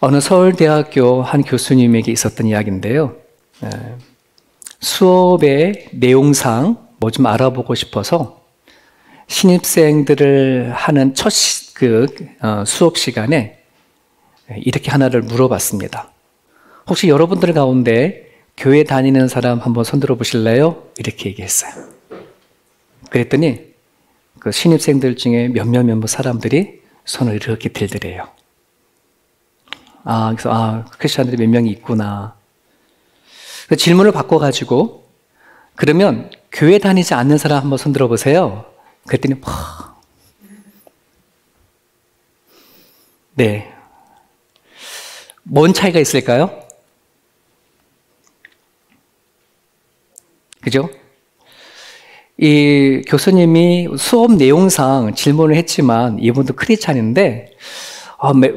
어느 서울대학교 한 교수님에게 있었던 이야기인데요. 수업의 내용상 뭐 좀 알아보고 싶어서 신입생들을 하는 첫 수업 시간에 이렇게 하나를 물어봤습니다. 혹시 여러분들 가운데 교회 다니는 사람 한번 손들어 보실래요? 이렇게 얘기했어요. 그랬더니 그 신입생들 중에 몇몇 사람들이 손을 이렇게 들더래요. 그래서 크리스천들이 몇 명이 있구나. 질문을 바꿔가지고 그러면 교회 다니지 않는 사람 한번 손들어 보세요. 그랬더니 네, 뭔 차이가 있을까요? 그죠? 이 교수님이 수업 내용상 질문을 했지만 이분도 크리스찬인데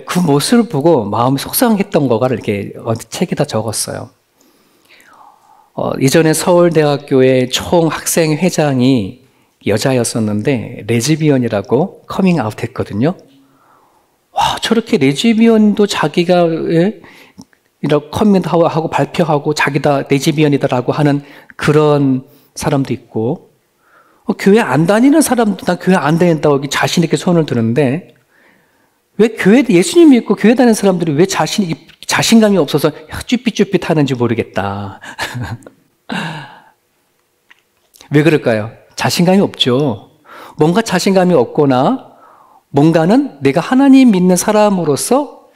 그 모습을 보고 마음이 속상했던 거가 이렇게 책에다 적었어요. 이전에 서울대학교의 총 학생 회장이 여자였었는데 레즈비언이라고 커밍 아웃 했거든요. 와, 저렇게 레즈비언도 자기가 이렇게 커밍아웃하고 발표하고 자기다 레즈비언이다라고 하는 그런 사람도 있고, 교회 안 다니는 사람도 난 교회 안 다닌다고 자신 있게 손을 드는데, 왜 예수님 믿고 교회 다니는 사람들이 왜 자신감이 없어서 쭈삣쭈삣 하는지 모르겠다. 왜 그럴까요? 자신감이 없죠. 뭔가 자신감이 없거나 뭔가는 내가 하나님 믿는 사람으로서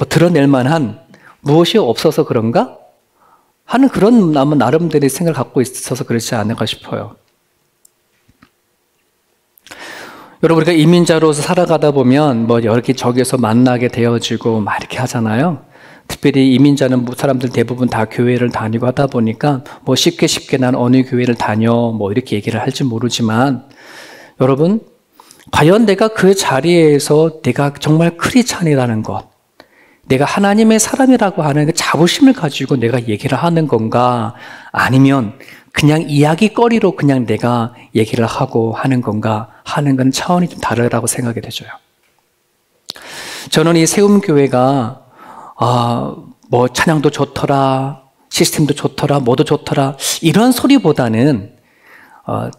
드러낼 만한 무엇이 없어서 그런가? 하는 그런 나름대로의 생각을 갖고 있어서 그렇지 않을까 싶어요. 여러분, 우리가 이민자로서 살아가다 보면 여기저기서 만나게 되어지고 막 이렇게 하잖아요. 특별히 이민자는 사람들 대부분 다 교회를 다니고 하다 보니까 쉽게 난 어느 교회를 다녀 이렇게 얘기를 할지 모르지만, 여러분, 과연 내가 그 자리에서 내가 정말 크리스찬이라는 것, 내가 하나님의 사람이라고 하는 그 자부심을 가지고 내가 얘기를 하는 건가, 아니면 그냥 이야기거리로 그냥 내가 얘기를 하고 하는 건가 하는 건 차원이 좀 다르다고 생각이 되져요. 저는 이 세움교회가 찬양도 좋더라, 시스템도 좋더라, 뭐도 좋더라, 이런 소리보다는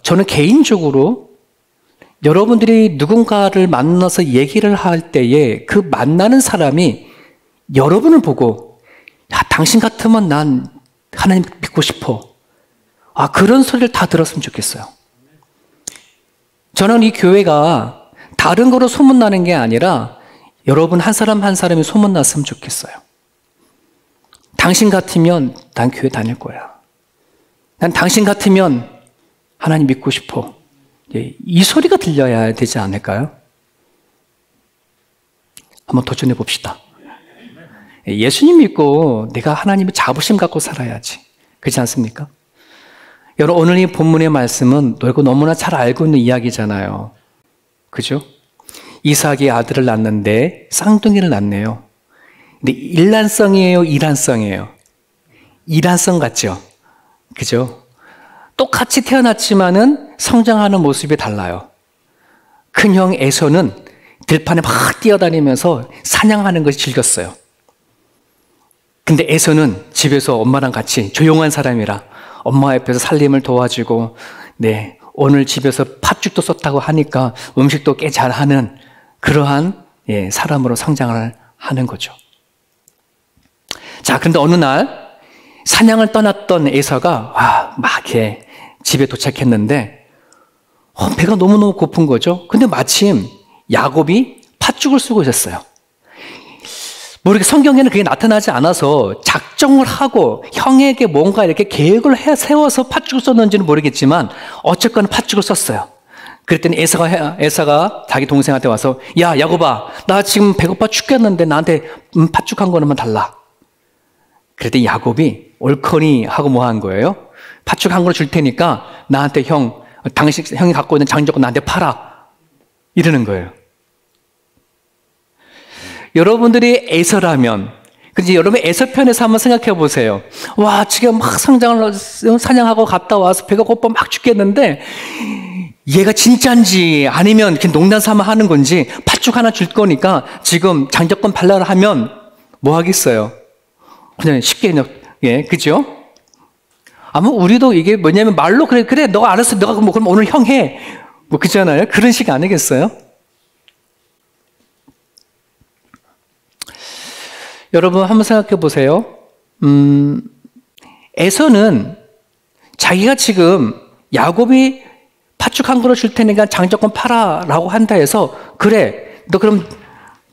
저는 개인적으로 여러분들이 누군가를 만나서 얘기를 할 때에 그 만나는 사람이 여러분을 보고, 당신 같으면 난 하나님 믿고 싶어. 그런 소리를 다 들었으면 좋겠어요. 저는 이 교회가 다른 거로 소문나는 게 아니라 여러분 한 사람 한 사람이 소문났으면 좋겠어요. 당신 같으면 난 교회 다닐 거야. 난 당신 같으면 하나님 믿고 싶어. 이 소리가 들려야 되지 않을까요? 한번 도전해 봅시다. 예수님 믿고 내가 하나님의 자부심 갖고 살아야지. 그렇지 않습니까? 여러분, 오늘 이 본문의 말씀은 너무나 잘 알고 있는 이야기잖아요. 그죠? 이삭이 아들을 낳는데 쌍둥이를 낳네요. 근데 일란성이에요, 이란성이에요? 이란성 같죠? 그죠? 똑같이 태어났지만은 성장하는 모습이 달라요. 큰형 에서는 들판에 막 뛰어다니면서 사냥하는 것이 즐겼어요. 근데 에서는 집에서 엄마랑 같이 조용한 사람이라 엄마 옆에서 살림을 도와주고, 오늘 집에서 팥죽도 썼다고 하니까 음식도 꽤 잘하는 그러한 사람으로 성장을 하는 거죠. 자, 그런데 어느 날 사냥을 떠났던 에서가 막 이렇게 집에 도착했는데 배가 너무너무 고픈 거죠. 근데 마침 야곱이 팥죽을 쓰고 있었어요. 모르게 성경에는 그게 나타나지 않아서 작정을 하고 형에게 뭔가 이렇게 계획을 세워서 팥죽을 썼는지는 모르겠지만 어쨌거나 팥죽을 썼어요. 그랬더니 에사가 자기 동생한테 와서, 야, 야곱아, 나 지금 배고파 죽겠는데 나한테 팥죽 한 거는 달라. 그랬더니 야곱이 옳거니 하고 뭐 한 거예요? 팥죽 한 걸 줄 테니까 나한테 형이 갖고 있는 장조건 나한테 팔아. 이러는 거예요. 여러분들이 에서라면, 근데 여러분 에서 편에서 한번 생각해 보세요. 와, 지금 막 사냥하고 갔다 와서 배가 고파 막 죽겠는데 얘가 진짜인지 아니면 농담 삼아 하는 건지 팥죽 하나 줄 거니까 지금 장조건 발라라 하면 뭐 하겠어요? 그냥 쉽게, 예, 그죠? 아마 우리도 이게 뭐냐면 말로 그래, 너가 알았어. 너가 그럼 오늘 형 해. 뭐, 그잖아요? 그런 식 아니겠어요? 여러분, 한번 생각해 보세요. 에서는 자기가 지금 야곱이 팥죽 한 그릇 줄 테니까 장조건 팔아라고 한다 해서, 그래,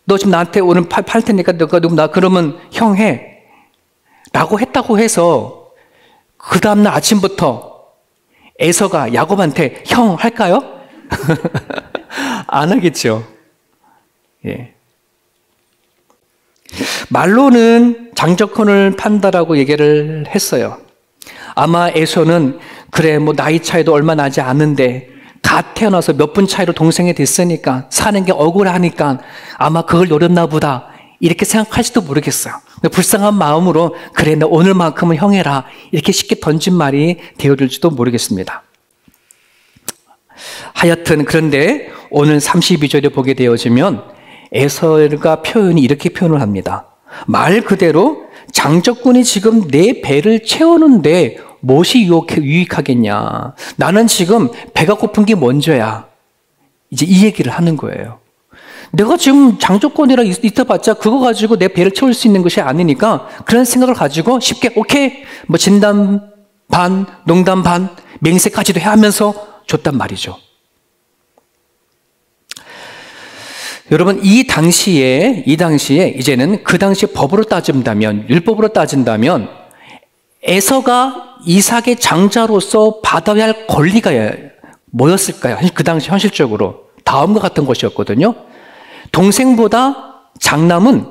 너 지금 나한테 오늘 팔 테니까 나 그러면 형 해. 라고 했다고 해서, 그 다음날 아침부터 에서가 야곱한테 형 할까요? 안 하겠죠. 예. 말로는 장조건을 판다라고 얘기를 했어요. 아마 에서는 그래 뭐 나이 차이도 얼마 나지 않는데 갓 태어나서 몇 분 차이로 동생이 됐으니까 사는 게 억울하니까 아마 그걸 노렸나 보다 이렇게 생각할지도 모르겠어요. 불쌍한 마음으로 그래 너 오늘만큼은 형 해라 이렇게 쉽게 던진 말이 되어질지도 모르겠습니다. 하여튼 그런데 오늘 32절에 보게 되어지면 에서가 표현이 이렇게 표현을 합니다. 말 그대로 장적군이 지금 내 배를 채우는데 무엇이 유익하겠냐. 나는 지금 배가 고픈 게 먼저야. 이제 이 얘기를 하는 거예요. 내가 지금 장조건이랑 있어봤자 그거 가지고 내 배를 채울 수 있는 것이 아니니까 그런 생각을 가지고 쉽게 오케이 뭐 진담 반 농담 반 맹세까지도 해야 하면서 줬단 말이죠. 여러분 이 당시에 이제는 그 당시 법으로 따진다면 율법으로 따진다면 에서가 이삭의 장자로서 받아야 할 권리가 뭐였을까요? 그 당시 현실적으로 다음과 같은 것이었거든요. 동생보다 장남은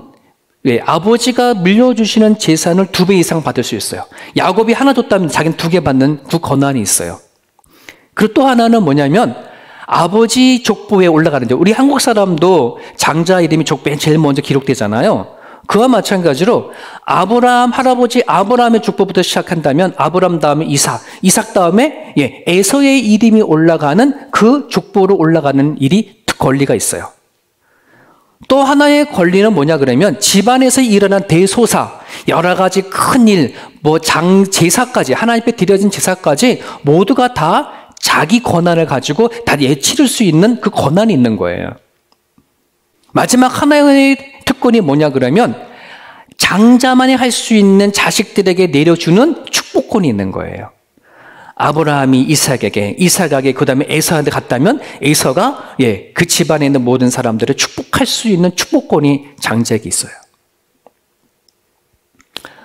아버지가 물려주시는 재산을 2배 이상 받을 수 있어요. 야곱이 하나 줬다면 자기는 2개 받는 그 권한이 있어요. 그리고 또 하나는 뭐냐면 아버지 족보에 올라가는 우리 한국 사람도 장자 이름이 족보에 제일 먼저 기록되잖아요. 그와 마찬가지로 아브라함 할아버지 아브라함의 족보부터 시작한다면 아브라함 다음에 이삭 다음에 에서의 이름이 올라가는 그 족보로 올라가는 일이 권리가 있어요. 또 하나의 권리는 뭐냐 그러면 집안에서 일어난 대소사 여러 가지 큰일 제사까지 하나님 앞에 드려진 제사까지 모두가 다 자기 권한을 가지고 다 예치를 수 있는 그 권한이 있는 거예요. 마지막 하나의 특권이 뭐냐 그러면 장자만이 할 수 있는 자식들에게 내려주는 축복권이 있는 거예요. 아브라함이 이삭에게 그 다음에 에서한테 갔다면 에서가 그 집안에 있는 모든 사람들을 축복할 수 있는 축복권이 장자에게 있어요.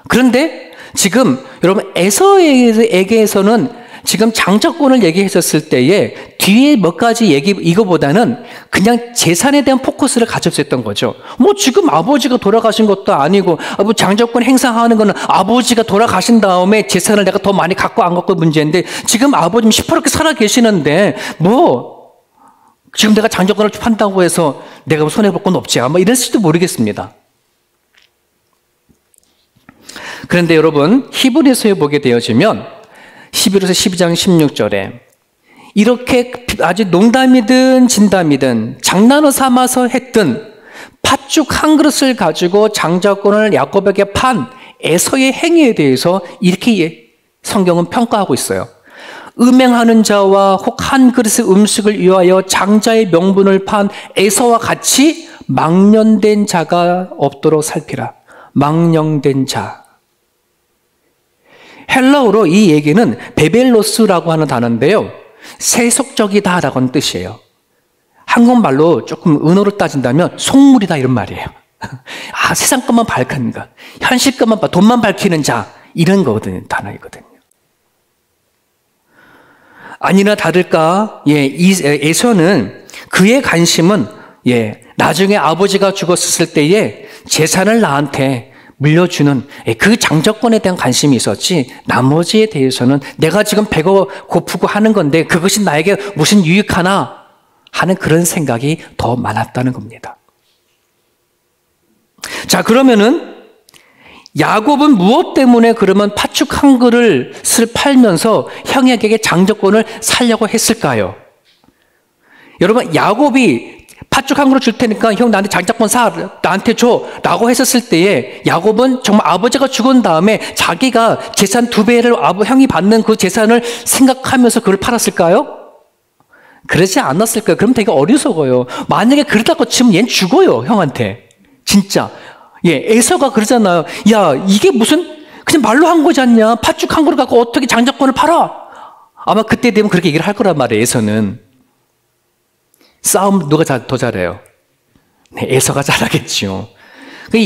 그런데 지금 여러분 에서에게서는 지금 장자권을 얘기했었을 때에 뒤에 몇 가지 이거보다는 그냥 재산에 대한 포커스를 가졌었던 거죠. 뭐 지금 아버지가 돌아가신 것도 아니고 장자권 행사하는 거는 아버지가 돌아가신 다음에 재산을 내가 더 많이 갖고 안 갖고 문제인데 지금 아버님 시퍼렇게 살아 계시는데 뭐 지금 내가 장자권을 판다고 해서 내가 손해볼 건 없지 아마 이랬을지도 모르겠습니다. 그런데 여러분 히브리서에 보게 되어지면 히브리서 12장 16절에 이렇게 아주 농담이든 진담이든 장난을 삼아서 했든 팥죽 한 그릇을 가지고 장자권을 야곱에게 판 에서의 행위에 대해서 이렇게 성경은 평가하고 있어요. 음행하는 자와 혹 한 그릇의 음식을 위하여 장자의 명분을 판 에서와 같이 망령된 자가 없도록 살피라. 망령된 자. 헬라어로 이 얘기는 베벨로스라고 하는 단어인데요. 세속적이다라고 하는 뜻이에요. 한국말로 조금 은어로 따진다면 속물이다 이런 말이에요. 세상 것만 밝히는 것, 현실 것만 돈만 밝히는 자 이런 거거든요. 단어이거든요. 아니나 다를까 에서는 그의 관심은 나중에 아버지가 죽었을 때에 재산을 나한테 물려주는 그 장자권에 대한 관심이 있었지 나머지에 대해서는 내가 지금 배가 고프고 하는 건데 그것이 나에게 무슨 유익하나 하는 그런 생각이 더 많았다는 겁니다. 자 그러면은 야곱은 무엇 때문에 그러면 팥죽 한 그릇을 팔면서 형에게 장자권을 살려고 했을까요? 여러분 야곱이 팥죽 한 그릇 줄 테니까 형 나한테 장작권 나한테 줘 라고 했었을 때에 야곱은 정말 아버지가 죽은 다음에 자기가 재산 2배를 형이 받는 그 재산을 생각하면서 그걸 팔았을까요? 그러지 않았을 거예요. 그럼 되게 어리석어요. 만약에 그러다고 치면 얘는 죽어요, 형한테. 진짜. 예, 에서가 그러잖아요. 야, 이게 무슨 그냥 말로 한 거지 않냐? 팥죽 한 그릇 갖고 어떻게 장작권을 팔아? 아마 그때 되면 그렇게 얘기를 할 거란 말이에요, 에서는. 싸움 누가 더 잘해요? 네, 에서가 잘하겠죠.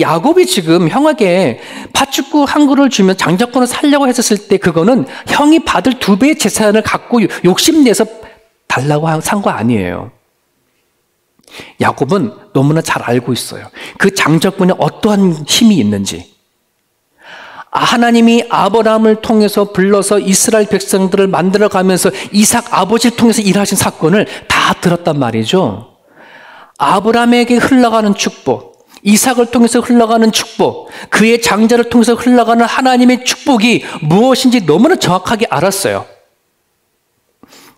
야곱이 지금 형에게 팥죽 한 그릇을 주면 장작권을 살려고 했었을 때 그거는 형이 받을 2배의 재산을 갖고 욕심내서 달라고 산 거 아니에요. 야곱은 너무나 잘 알고 있어요. 그 장작권에 어떠한 힘이 있는지. 하나님이 아브라함을 통해서 불러서 이스라엘 백성들을 만들어가면서 이삭 아버지를 통해서 일하신 사건을 다 들었단 말이죠. 아브라함에게 흘러가는 축복, 이삭을 통해서 흘러가는 축복, 그의 장자를 통해서 흘러가는 하나님의 축복이 무엇인지 너무나 정확하게 알았어요.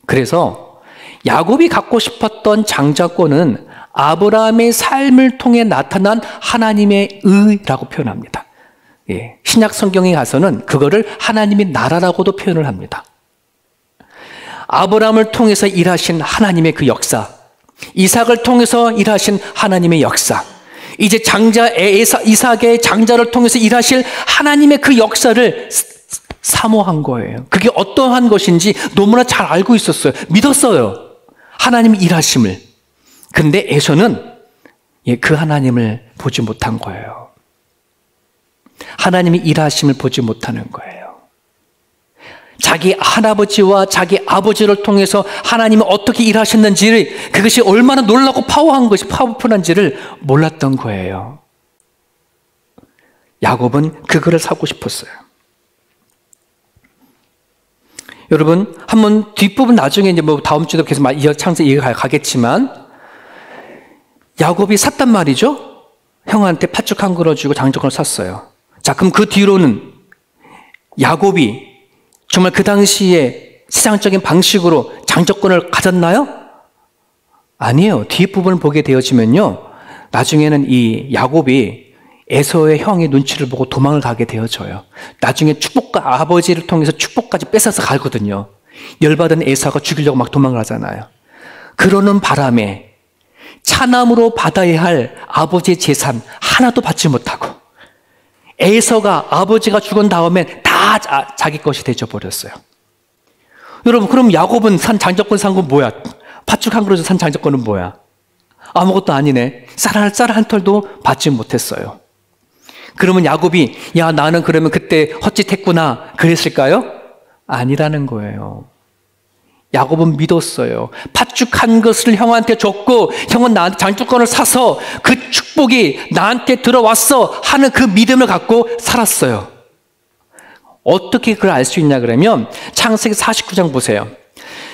그래서 야곱이 갖고 싶었던 장자권은 아브라함의 삶을 통해 나타난 하나님의 의라고 표현합니다. 예, 신약 성경에 가서는 그거를 하나님의 나라라고도 표현을 합니다. 아브라함을 통해서 일하신 하나님의 그 역사, 이삭을 통해서 일하신 하나님의 역사, 이제 이삭의 장자를 통해서 일하실 하나님의 그 역사를 사모한 거예요. 그게 어떠한 것인지 너무나 잘 알고 있었어요. 믿었어요. 하나님의 일하심을. 근데 에서는 그 하나님을 보지 못한 거예요. 하나님의 일하심을 보지 못하는 거예요. 자기 할아버지와 자기 아버지를 통해서 하나님이 어떻게 일하셨는지를, 그것이 얼마나 놀랍고 파워풀한지를 몰랐던 거예요. 야곱은 그거를 사고 싶었어요. 여러분, 한번 뒷부분 나중에 이제 다음 주도 계속 창세기 가겠지만, 야곱이 샀단 말이죠? 형한테 팥죽 한 그릇 주고 장작권을 샀어요. 자, 그럼 그 뒤로는 야곱이 정말 그 당시에 세상적인 방식으로 장작권을 가졌나요? 아니에요. 뒷부분을 보게 되어지면요, 나중에는 이 야곱이 에서의 형의 눈치를 보고 도망을 가게 되어져요. 나중에 아버지를 통해서 축복까지 뺏어서 가거든요. 열받은 에서가 죽이려고 막 도망을 하잖아요. 그러는 바람에 차남으로 받아야 할 아버지의 재산 하나도 받지 못하고 에서가 아버지가 죽은 다음에 다 자기 것이 되어버렸어요. 여러분, 그럼 야곱은 산 장작권 산 건 뭐야? 팥죽 한 그릇 산 장작권은 뭐야? 아무것도 아니네. 쌀 한 털도 받지 못했어요. 그러면 야곱이 야, 나는 그러면 그때 헛짓했구나 그랬을까요? 아니라는 거예요. 야곱은 믿었어요. 팥죽 한 것을 형한테 줬고 형은 나한테 장작권을 사서 그 축복이 나한테 들어왔어 하는 그 믿음을 갖고 살았어요. 어떻게 그걸 알 수 있냐 그러면 창세기 49장 보세요.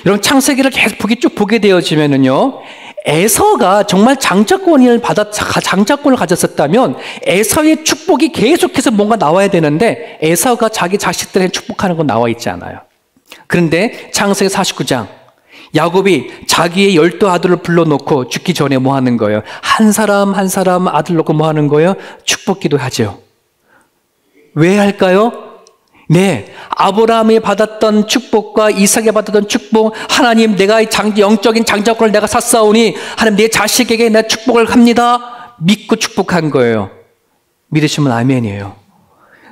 여러분, 창세기를 계속 쭉 보게 되어지면은요, 에서가 정말 장자권을 가졌었다면 에서의 축복이 계속해서 뭔가 나와야 되는데 에서가 자기 자식들에게 축복하는 건 나와 있지 않아요. 그런데 창세기 49장 야곱이 자기의 12 아들을 불러놓고 죽기 전에 뭐 하는 거예요? 한 사람 한 사람 아들 놓고 뭐 하는 거예요? 축복 기도하죠. 왜 할까요? 네, 아브라함이 받았던 축복과 이삭이 받았던 축복, 하나님 내가 영적인 장자권을 내가 샀사오니 하나님 내 자식에게 내 축복을 합니다. 믿고 축복한 거예요. 믿으시면 아멘이에요.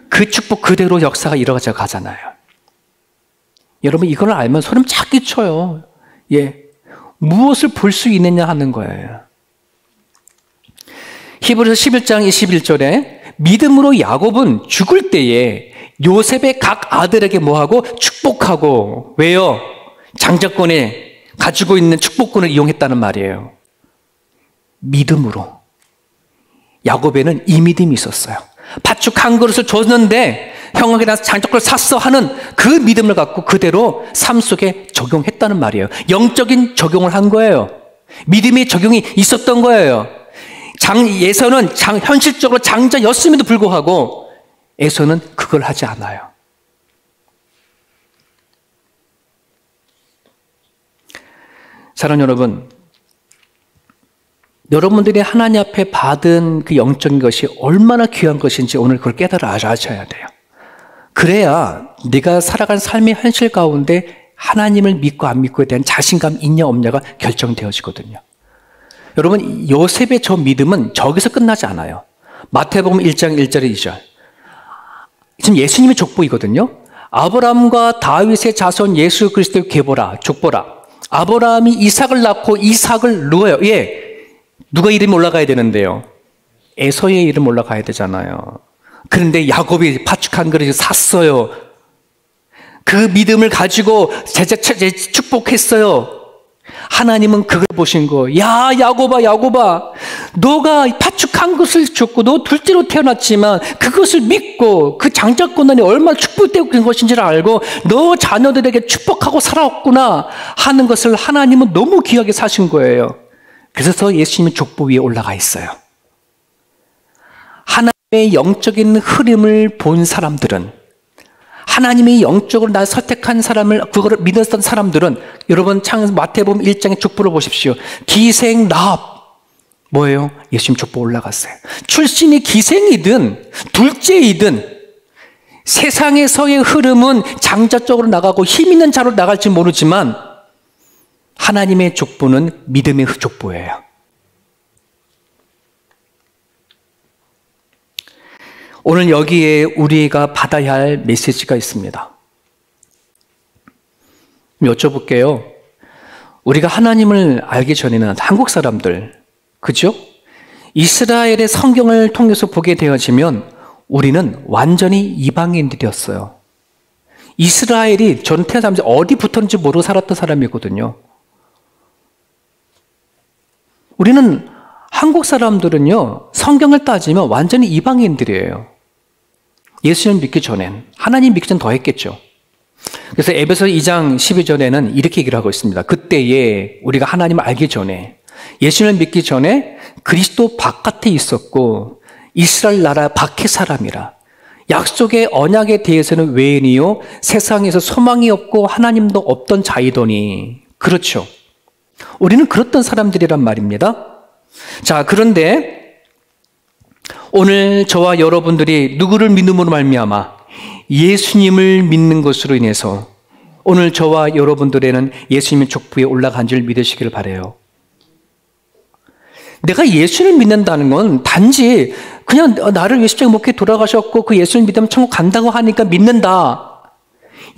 그 축복 그대로 역사가 이루어져 가잖아요. 여러분, 이걸 알면 소름 쫙 끼쳐요. 예, 무엇을 볼 수 있느냐 하는 거예요. 히브리서 11장 21절에 믿음으로 야곱은 죽을 때에 요셉의 각 아들에게 뭐하고 축복하고, 왜요? 장자권에 가지고 있는 축복권을 이용했다는 말이에요. 믿음으로. 야곱에는 이 믿음이 있었어요. 팥죽 한 그릇을 줬는데 형에게 나서 장자권을 샀어 하는 그 믿음을 갖고 그대로 삶 속에 적용했다는 말이에요. 영적인 적용을 한 거예요. 믿음의 적용이 있었던 거예요. 에서는 현실적으로 장자였음에도 불구하고 에서는 그걸 하지 않아요. 사랑하는 여러분, 여러분들이 하나님 앞에 받은 그 영적인 것이 얼마나 귀한 것인지 오늘 그걸 깨달아 아셔야 돼요. 그래야 네가 살아간 삶의 현실 가운데 하나님을 믿고 안 믿고에 대한 자신감 있냐 없냐가 결정되어지거든요. 여러분, 요셉의 저 믿음은 저기서 끝나지 않아요. 마태복음 1장 1절에 2절. 지금 예수님의 족보이거든요. 아브라함과 다윗의 자손 예수 그리스도의 계보라, 족보라. 아브라함이 이삭을 낳고 이삭을 누워요. 예. 누가 이름이 올라가야 되는데요? 에서의 이름 올라가야 되잖아요. 그런데 야곱이 파축한 그릇을 샀어요. 그 믿음을 가지고 축복했어요. 하나님은 그걸 보신 거예요. 야, 야곱아, 너가 파축한 것을 줬고 너 둘째로 태어났지만 그것을 믿고 그 장자권한이 얼마나 축복된 것인지를 알고 너 자녀들에게 축복하고 살아왔구나 하는 것을 하나님은 너무 귀하게 사신 거예요. 그래서 예수님의 족보 위에 올라가 있어요. 하나님의 영적인 흐름을 본 사람들은, 하나님이 영적으로 날 선택한 사람을, 그거를 믿었던 사람들은, 여러분 마태복음 1장의 족보를 보십시오. 기생 라합, 뭐예요? 예수님 족보 올라갔어요. 출신이 기생이든 둘째이든 세상에서의 흐름은 장자 쪽으로 나가고 힘 있는 자로 나갈지 모르지만 하나님의 족보는 믿음의 족보예요. 오늘 여기에 우리가 받아야 할 메시지가 있습니다. 여쭤볼게요. 우리가 하나님을 알기 전에는 한국 사람들, 그죠? 이스라엘의 성경을 통해서 보게 되어지면 우리는 완전히 이방인들이었어요. 이스라엘이 저는 태어나면서 어디 붙었는지 모르고 살았던 사람이거든요. 우리는 한국 사람들은요, 성경을 따지면 완전히 이방인들이에요. 예수님 믿기 전엔, 하나님 믿기 전 더 했겠죠. 그래서 에베소 2장 12절에는 이렇게 얘기를 하고 있습니다. 그때에 우리가 하나님을 알기 전에, 예수님을 믿기 전에 그리스도 바깥에 있었고 이스라엘 나라 밖의 사람이라. 약속의 언약에 대해서는 외인이요 세상에서 소망이 없고 하나님도 없던 자이더니. 그렇죠. 우리는 그랬던 사람들이란 말입니다. 자, 그런데 오늘 저와 여러분들이 누구를 믿음으로 말미암아 예수님을 믿는 것으로 인해서 오늘 저와 여러분들에는 예수님의 족보에 올라간 줄 믿으시기를 바라요. 내가 예수를 믿는다는 건 단지 그냥 나를 예수님 목회 돌아가셨고 그 예수를 믿으면 천국 간다고 하니까 믿는다.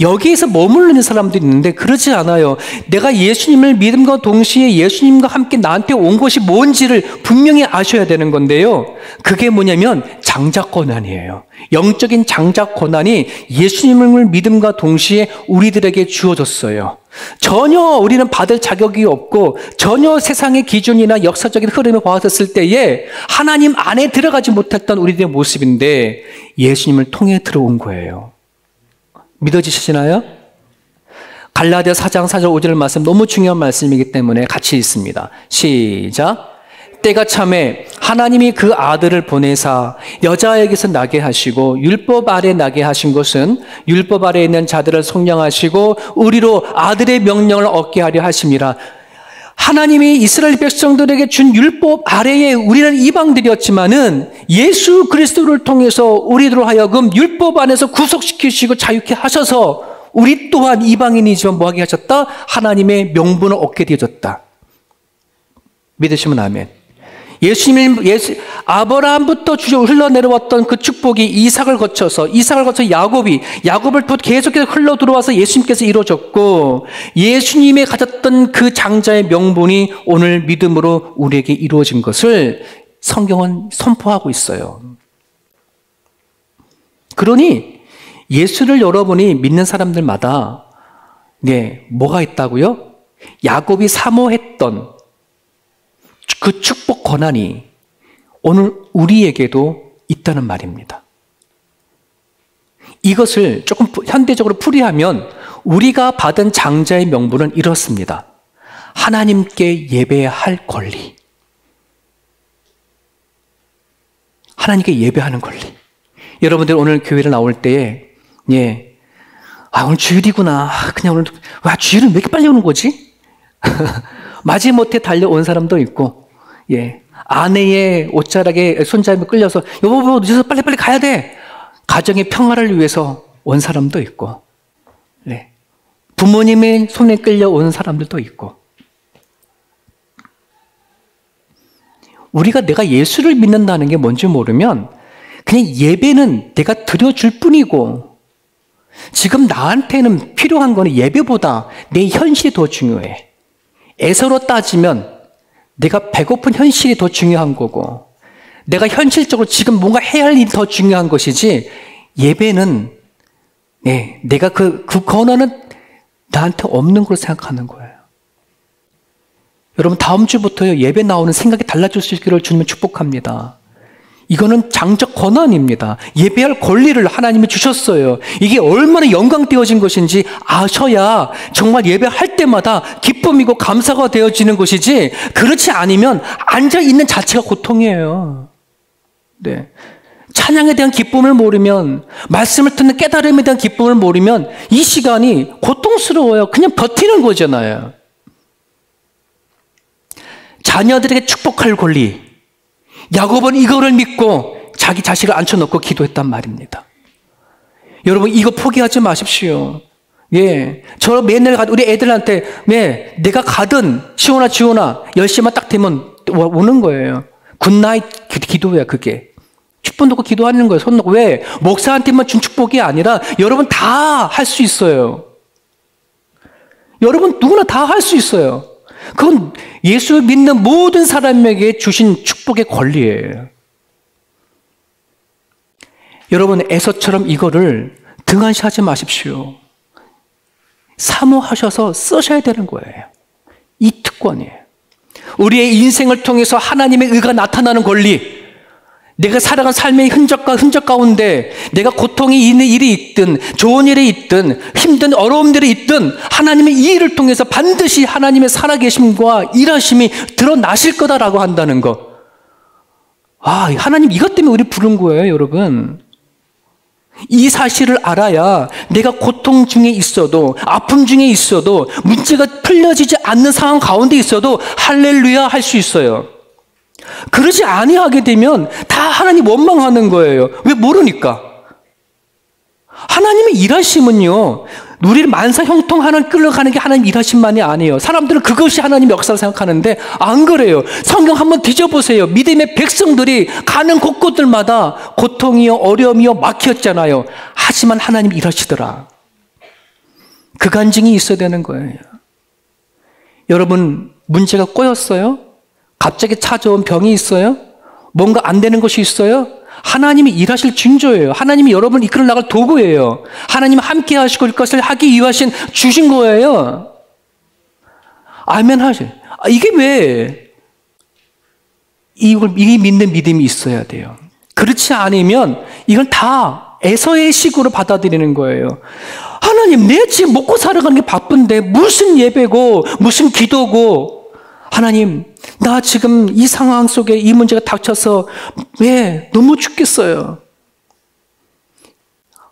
여기에서 머무르는 사람들이 있는데 그러지 않아요. 내가 예수님을 믿음과 동시에 예수님과 함께 나한테 온 것이 뭔지를 분명히 아셔야 되는 건데요. 그게 뭐냐면 장자 권한이에요. 영적인 장자 권한이 예수님을 믿음과 동시에 우리들에게 주어졌어요. 전혀 우리는 받을 자격이 없고 전혀 세상의 기준이나 역사적인 흐름을 보았을 때에 하나님 안에 들어가지 못했던 우리들의 모습인데 예수님을 통해 들어온 거예요. 믿어지시나요? 갈라디아 4장 4절 5절 말씀 너무 중요한 말씀이기 때문에 같이 읽습니다. 시작. 때가 참에 하나님이 그 아들을 보내사 여자에게서 나게 하시고 율법 아래 나게 하신 것은 율법 아래 있는 자들을 속량하시고 우리로 아들의 명령을 얻게 하려 하심이라. 하나님이 이스라엘 백성들에게 준 율법 아래에 우리는 이방들이었지만은 예수 그리스도를 통해서 우리들로 하여금 율법 안에서 구속시키시고 자유케 하셔서 우리 또한 이방인이지만 뭐하게 하셨다? 하나님의 명분을 얻게 되어졌다. 믿으시면 아멘. 아브라함부터 흘러내려왔던 그 축복이 이삭을 거쳐서 야곱을 또 계속해서 흘러 들어와서 예수님께서 이루어졌고 예수님의 가졌던 그 장자의 명분이 오늘 믿음으로 우리에게 이루어진 것을 성경은 선포하고 있어요. 그러니 예수를 여러분이 믿는 사람들마다 뭐가 있다고요? 야곱이 사모했던 그 축복 권한이 오늘 우리에게도 있다는 말입니다. 이것을 조금 현대적으로 풀이하면 우리가 받은 장자의 명분은 이렇습니다. 하나님께 예배할 권리. 하나님께 예배하는 권리. 여러분들 오늘 교회를 나올 때에 오늘 주일이구나. 그냥 오늘 주일은 왜 이렇게 빨리 오는 거지? 마지못해 달려온 사람도 있고 예. 아내의 옷자락에 손잡이 끌려서 여보, 늦어서 빨리빨리 가야 돼. 가정의 평화를 위해서 온 사람도 있고, 네. 부모님의 손에 끌려온 사람들도 있고, 우리가 내가 예수를 믿는다는 게 뭔지 모르면 그냥 예배는 내가 드려줄 뿐이고, 지금 나한테는 필요한 거는 예배보다 내 현실이 더 중요해. 에서로 따지면 내가 배고픈 현실이 더 중요한 거고, 내가 현실적으로 지금 뭔가 해야 할 일이 더 중요한 것이지, 예배는 내가 그 권한은 나한테 없는 걸 생각하는 거예요. 여러분, 다음 주부터요, 예배 나오는 생각이 달라질 수 있기를 주님은 축복합니다. 이거는 장적 권한입니다. 예배할 권리를 하나님이 주셨어요. 이게 얼마나 영광되어진 것인지 아셔야 정말 예배할 때마다 기쁨이고 감사가 되어지는 것이지, 그렇지 않으면 앉아있는 자체가 고통이에요. 네. 찬양에 대한 기쁨을 모르면, 말씀을 듣는 깨달음에 대한 기쁨을 모르면 이 시간이 고통스러워요. 그냥 버티는 거잖아요. 자녀들에게 축복할 권리, 야곱은 이거를 믿고 자기 자식을 앉혀놓고 기도했단 말입니다. 여러분, 이거 포기하지 마십시오. 예, 저 맨날 우리 애들한테 내가 가든 시온아 지온아 10시만 딱 되면 오는 거예요. 굿나잇 기도야. 그게 축복 놓고 기도하는 거예요. 손 놓고. 왜? 목사한테만 준 축복이 아니라 여러분 다 할 수 있어요. 여러분 누구나 다 할 수 있어요. 그건 예수 믿는 모든 사람에게 주신 축복의 권리예요. 여러분, 에서처럼 이거를 등한시하지 마십시오. 사모하셔서 쓰셔야 되는 거예요. 이 특권이에요. 우리의 인생을 통해서 하나님의 의가 나타나는 권리, 내가 살아간 삶의 흔적 가운데 내가 고통이 있는 일이 있든 좋은 일이 있든 힘든 어려움들이 있든 하나님의 이 일을 통해서 반드시 하나님의 살아계심과 일하심이 드러나실 거다라고 한다는 거. 하나님 이것 때문에 우리 부른 거예요, 여러분. 이 사실을 알아야 내가 고통 중에 있어도, 아픔 중에 있어도, 문제가 풀려지지 않는 상황 가운데 있어도 할렐루야 할 수 있어요. 그러지 아니하게 되면 다 하나님 원망하는 거예요. 왜? 모르니까. 하나님의 일하심은요, 우리를 만사형통하는 끌어가는 게 하나님 일하심만이 아니에요. 사람들은 그것이 하나님의 역사를 생각하는데 안 그래요. 성경 한번 뒤져보세요. 믿음의 백성들이 가는 곳곳들마다 고통이요, 어려움이요, 막혔잖아요. 하지만 하나님 일하시더라. 그 간증이 있어야 되는 거예요. 여러분, 문제가 꼬였어요? 갑자기 찾아온 병이 있어요? 뭔가 안 되는 것이 있어요? 하나님이 일하실 징조예요. 하나님이 여러분을 이끌어 나갈 도구예요. 하나님이 함께 하시고 이것을 하기 위하신 주신 거예요. 아멘 하세요. 이게 왜 이 믿는 믿음이 있어야 돼요. 그렇지 않으면 이건 다 에서의 식으로 받아들이는 거예요. 하나님, 내 지금 먹고 살아가는 게 바쁜데 무슨 예배고 무슨 기도고, 하나님, 나 지금 이 상황 속에 이 문제가 닥쳐서 너무 죽겠어요.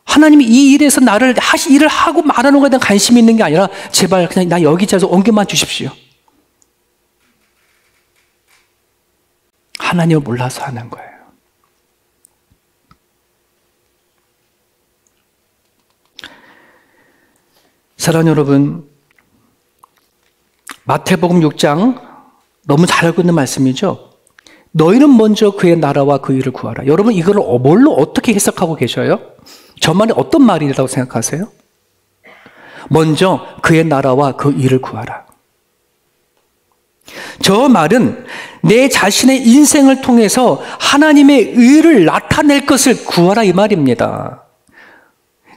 하나님이 이 일에서 나를 일을 하고 말하는 것에 대한 관심이 있는 게 아니라 제발 그냥 나 여기 자서 옮겨만 주십시오. 하나님을 몰라서 하는 거예요. 사랑하는 여러분, 마태복음 6장 너무 잘 알고 있는 말씀이죠. 너희는 먼저 그의 나라와 그 일을 구하라. 여러분, 이걸 뭘로 어떻게 해석하고 계셔요? 저만의 어떤 말이라고 생각하세요? 먼저 그의 나라와 그 일을 구하라. 저 말은 내 자신의 인생을 통해서 하나님의 의를 나타낼 것을 구하라 이 말입니다.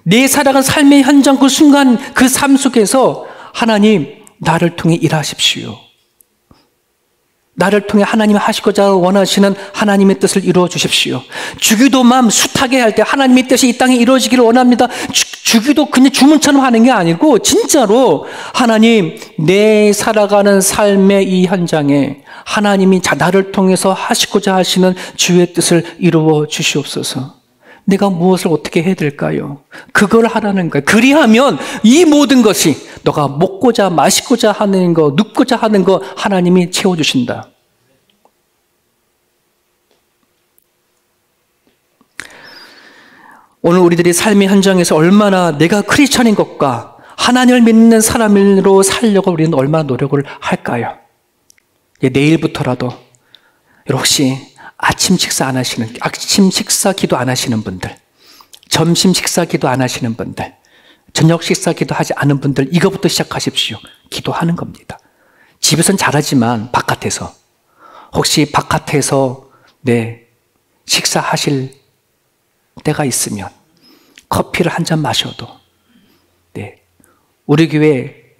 내 살아간 삶의 현장 그 순간 그 삶 속에서 하나님, 나를 통해 일하십시오. 나를 통해 하나님이 하시고자 원하시는 하나님의 뜻을 이루어 주십시오. 주기도만 숱하게 할 때 하나님의 뜻이 이 땅에 이루어지기를 원합니다. 주기도 그냥 주문처럼 하는 게 아니고 진짜로 하나님, 내 살아가는 삶의 이 현장에 하나님이 나를 통해서 하시고자 하시는 주의 뜻을 이루어 주시옵소서. 내가 무엇을 어떻게 해야 될까요? 그걸 하라는 거예요. 그리하면 이 모든 것이 너가 먹고자 마시고자 하는 거, 눕고자 하는 거 하나님이 채워주신다. 오늘 우리들이 삶의 현장에서 얼마나 내가 크리스천인 것과 하나님을 믿는 사람으로 살려고 우리는 얼마나 노력을 할까요? 내일부터라도 혹시 아침 식사 기도 안 하시는 분들, 점심 식사 기도 안 하시는 분들, 저녁 식사 기도하지 않은 분들, 이거부터 시작하십시오. 기도하는 겁니다. 집에서는 잘하지만 바깥에서, 혹시 바깥에서 식사하실 때가 있으면 커피를 한 잔 마셔도, 우리 교회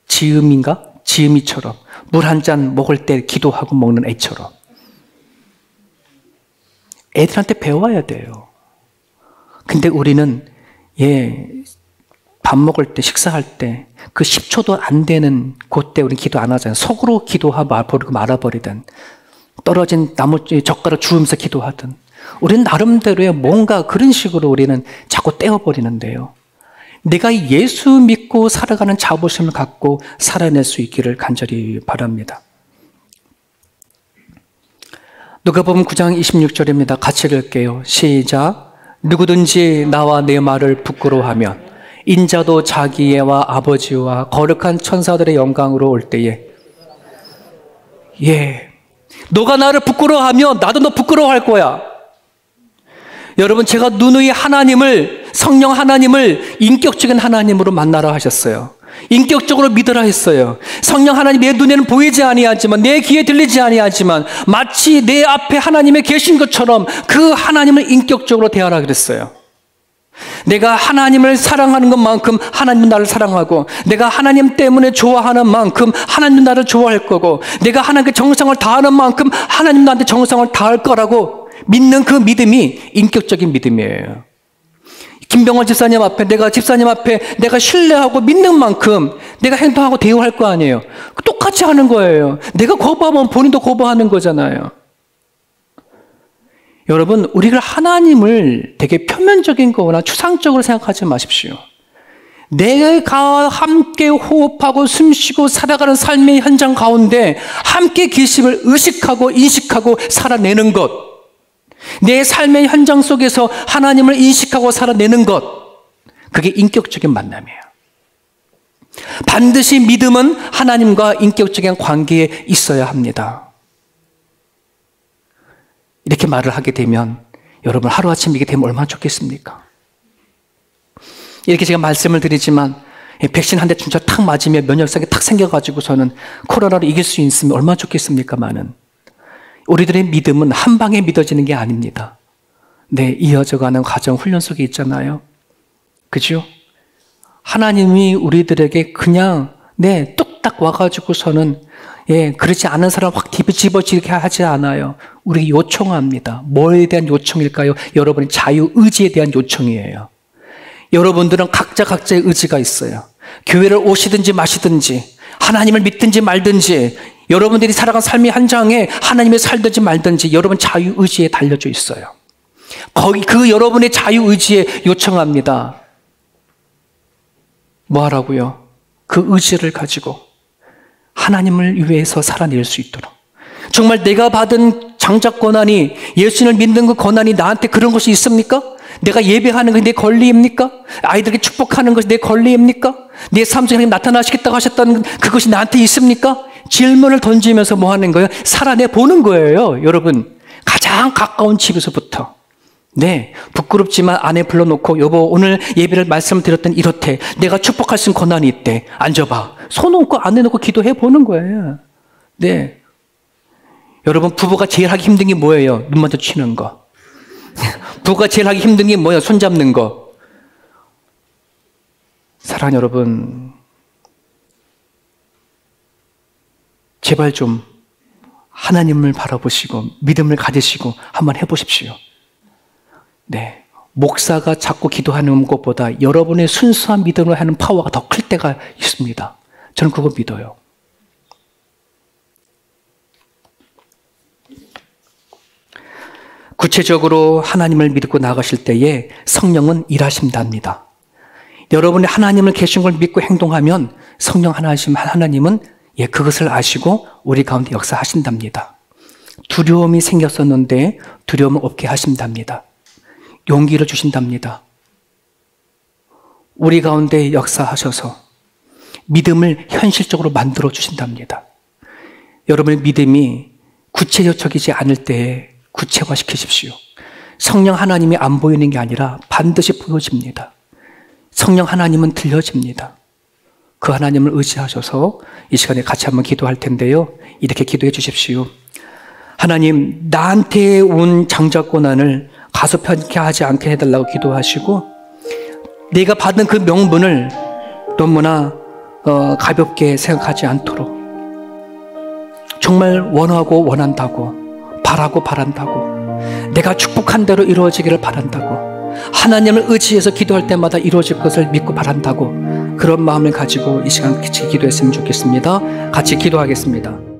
지음이처럼 물 한 잔 먹을 때 기도하고 먹는 애처럼 애들한테 배워야 돼요. 근데 우리는 밥 먹을 때, 식사할 때 그 10초도 안 되는 그때 우리는 기도 안 하잖아요. 속으로 기도하고 말아버리든 떨어진 나무 젓가락 주우면서 기도하든 우리는 나름대로의 뭔가 그런 식으로 우리는 자꾸 떼어버리는데요. 내가 예수 믿고 살아가는 자부심을 갖고 살아낼 수 있기를 간절히 바랍니다. 누가복음 9장 26절입니다. 같이 읽을게요. 시작. 누구든지 나와 내 말을 부끄러워하면 인자도 자기와 아버지와 거룩한 천사들의 영광으로 올 때에 너가 나를 부끄러워하면 나도 너 부끄러워할 거야. 여러분, 제가 누누이 성령 하나님을 인격적인 하나님으로 만나라 하셨어요. 인격적으로 믿으라 했어요. 성령 하나님 내 눈에는 보이지 아니하지만, 내 귀에 들리지 아니하지만 마치 내 앞에 하나님이 계신 것처럼 그 하나님을 인격적으로 대하라 그랬어요. 내가 하나님을 사랑하는 것만큼 하나님은 나를 사랑하고, 내가 하나님 때문에 좋아하는 만큼 하나님은 나를 좋아할 거고, 내가 하나님께 정성을 다하는 만큼 하나님 나한테 정성을 다할 거라고 믿는 그 믿음이 인격적인 믿음이에요. 김병원 집사님 앞에 내가 신뢰하고 믿는 만큼 내가 행동하고 대우할 거 아니에요. 똑같이 하는 거예요. 내가 거부하면 본인도 거부하는 거잖아요. 여러분, 우리가 하나님을 되게 표면적인 거나 추상적으로 생각하지 마십시오. 내가 함께 호흡하고 숨쉬고 살아가는 삶의 현장 가운데 함께 계심을 의식하고 인식하고 살아내는 것, 내 삶의 현장 속에서 하나님을 인식하고 살아내는 것, 그게 인격적인 만남이에요. 반드시 믿음은 하나님과 인격적인 관계에 있어야 합니다. 이렇게 말을 하게 되면 여러분, 하루아침 이게 되면 얼마나 좋겠습니까? 이렇게 제가 말씀을 드리지만 백신 한 대 진짜 탁 맞으면 면역성이 탁 생겨가지고서는 코로나를 이길 수 있으면 얼마나 좋겠습니까만은, 우리들의 믿음은 한 방에 믿어지는 게 아닙니다. 이어져가는 과정 훈련 속에 있잖아요. 그죠? 하나님이 우리들에게 그냥 뚝딱 와가지고서는 그렇지 않은 사람 확 집어지게 하지 않아요. 우리 요청합니다. 뭐에 대한 요청일까요? 여러분의 자유의지에 대한 요청이에요. 여러분들은 각자의 의지가 있어요. 교회를 오시든지 마시든지, 하나님을 믿든지 말든지, 여러분들이 살아간 삶의 현장에 하나님의 살든지 말든지 여러분 자유의지에 달려져 있어요. 그 여러분의 자유의지에 요청합니다. 뭐 하라고요? 그 의지를 가지고 하나님을 위해서 살아낼 수 있도록. 정말 내가 받은 장작 권한이, 예수님을 믿는 그 권한이 나한테 그런 것이 있습니까? 내가 예배하는 것이 내 권리입니까? 아이들에게 축복하는 것이 내 권리입니까? 내 삶 속에 하나님 나타나시겠다고 하셨다는 그것이 나한테 있습니까? 질문을 던지면서 뭐 하는 거예요? 살아내 보는 거예요. 여러분, 가장 가까운 집에서부터. 부끄럽지만 아내 불러놓고, 여보 오늘 예배를 말씀을 드렸더니 이렇대, 내가 축복할 수 있는 권한이 있대, 앉아봐. 손 놓고 안 내놓고 기도해 보는 거예요. 여러분, 부부가 제일 하기 힘든 게 뭐예요? 눈 마주치는 거. 부부가 제일 하기 힘든 게 뭐예요? 손 잡는 거. 사랑하는 여러분, 제발 좀 하나님을 바라보시고 믿음을 가지시고 한번 해보십시오. 목사가 자꾸 기도하는 것보다 여러분의 순수한 믿음을 하는 파워가 더 클 때가 있습니다. 저는 그거 믿어요. 구체적으로 하나님을 믿고 나가실 때에 성령은 일하신답니다. 여러분이 하나님을 계신 걸 믿고 행동하면 성령 하나님은 그것을 아시고 우리 가운데 역사하신답니다. 두려움이 생겼었는데 두려움을 없게 하신답니다. 용기를 주신답니다. 우리 가운데 역사하셔서 믿음을 현실적으로 만들어 주신답니다. 여러분의 믿음이 구체적이지 않을 때에 구체화시키십시오. 성령 하나님이 안 보이는 게 아니라 반드시 보여집니다. 성령 하나님은 들려집니다. 그 하나님을 의지하셔서 이 시간에 같이 한번 기도할 텐데요. 이렇게 기도해 주십시오. 하나님, 나한테 온 장자고난을 가소평게 하지 않게 해달라고 기도하시고, 내가 받은 그 명분을 너무나 가볍게 생각하지 않도록, 정말 원하고 원한다고, 바라고 바란다고, 내가 축복한 대로 이루어지기를 바란다고, 하나님을 의지해서 기도할 때마다 이루어질 것을 믿고 바란다고, 그런 마음을 가지고 이 시간 같이 기도했으면 좋겠습니다. 같이 기도하겠습니다.